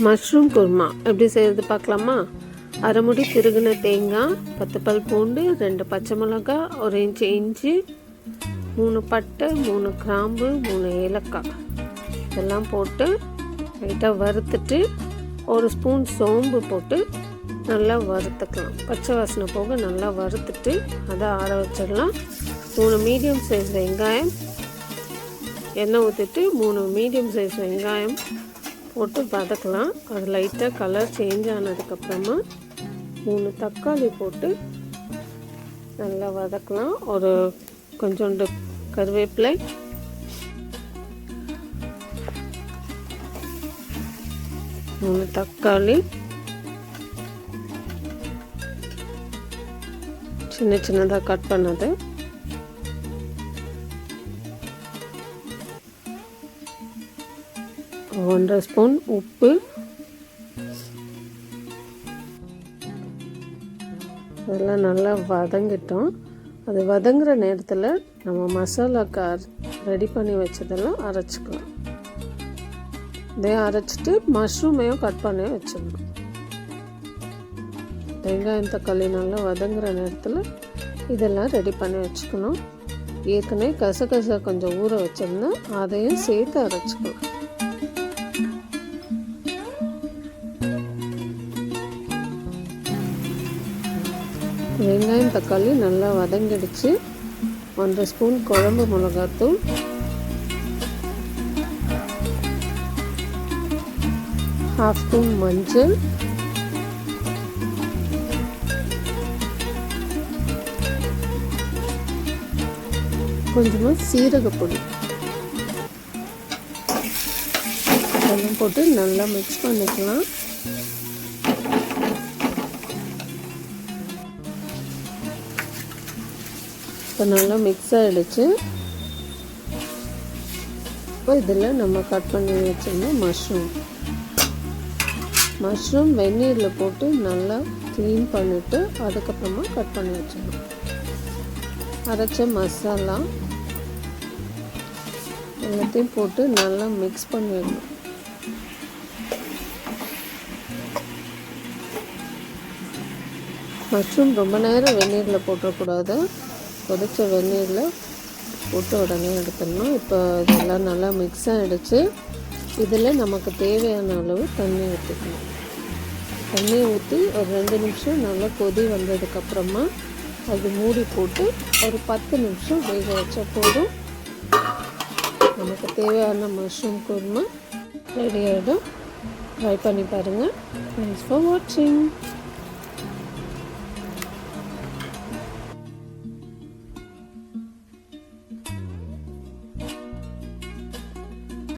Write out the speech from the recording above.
Mushroom kurma எப்படி செய்கிறது பார்க்கலாமா? அரை முடி திருகின தேங்காய், 10 பல் பூண்டு, 2 பச்சை மிளகாய், 1 இன்ச்சு இஞ்சி, 3 பட்டை, 3 கிராம்பு, 3 ஏலக்காய் இதெல்லாம் போட்டு லைட்டாக வறுத்துட்டு 1 ஸ்பூன் சோம்பு போட்டு நல்லா வறுத்துக்கலாம். பச்சை வாசனை போக நல்லா வறுத்துட்டு அதை ஆற வச்சிடலாம். 3 மீடியம் சைஸ் வெங்காயம், எண்ணெய் ஊற்றிட்டு 3 மீடியம் சைஸ் வெங்காயம் போட்டு வதக்கலாம். அது லைட்டாக கலர் சேஞ்ச் ஆனதுக்கப்புறமா 3 தக்காளி போட்டு நல்லா வதக்கலாம். ஒரு கொஞ்சோண்டு கருவேப்பிலை, மூணு தக்காளி சின்ன சின்னதாக கட் பண்ணது, ஒன்றரை ஸ்பூன் உப்பு, அதெல்லாம் நல்லா வதங்கிட்டோம். அது வதங்குற நேரத்தில் நம்ம மசாலாக்கு ரெடி பண்ணி வச்சதெல்லாம் அரைச்சிக்கலாம். இதையும் அரைச்சிட்டு மஷ்ரூமையும் கட் பண்ணி வச்சிடணும். வெங்காயம் தக்காளி நல்லா வதங்குற நேரத்தில் இதெல்லாம் ரெடி பண்ணி வச்சுக்கணும். ஏற்கனவே கசகசா கொஞ்சம் ஊற வச்சிருந்தேன், அதையும் சேர்த்து அரைச்சிக்கலாம். வெங்காயம் தக்காளி நல்லா வதங்கிடுச்சு. 1 ஸ்பூன் குழம்பு மிளகாத்தூள், 1/2 ஸ்பூன் மஞ்சள், கொஞ்சமாக சீரகப்பொடி இதெல்லாம் போட்டு நல்லா மிக்ஸ் பண்ணிக்கலாம். இப்போ நல்லா மிக்ஸ் ஆகிடுச்சு. இப்போ இதில் நம்ம கட் பண்ணி வச்சிருந்தோம் மஷ்ரூம் வெந்நீரில் போட்டு நல்லா க்ளீன் பண்ணிவிட்டு அதுக்கப்புறமா கட் பண்ணி வச்சிடணும். அரைச்ச மசாலா எல்லாத்தையும் போட்டு நல்லா மிக்ஸ் பண்ணிடணும். மஷ்ரூம் ரொம்ப நேரம் வெந்நீரில் போட்டக்கூடாது, கொதிச்ச வெந்நீரில் போட்டு உடனே எடுத்துடணும். இப்போ இதெல்லாம் நல்லா மிக்ஸ் ஆகிடுச்சு. இதில் நமக்கு தேவையான அளவு தண்ணி ஊற்றிக்கணும். தண்ணி ஊற்றி ஒரு 2 நிமிஷம் நல்லா கொதி வந்ததுக்கப்புறமா அது மூடி போட்டு ஒரு 10 நிமிஷம் வேக வச்சா போதும். நமக்கு தேவையான மஷ்ரூம் குருமா ரெடி ஆகிடும். ட்ரை பண்ணி பாருங்கள். தேங்க்ஸ் ஃபார் வாட்சிங்.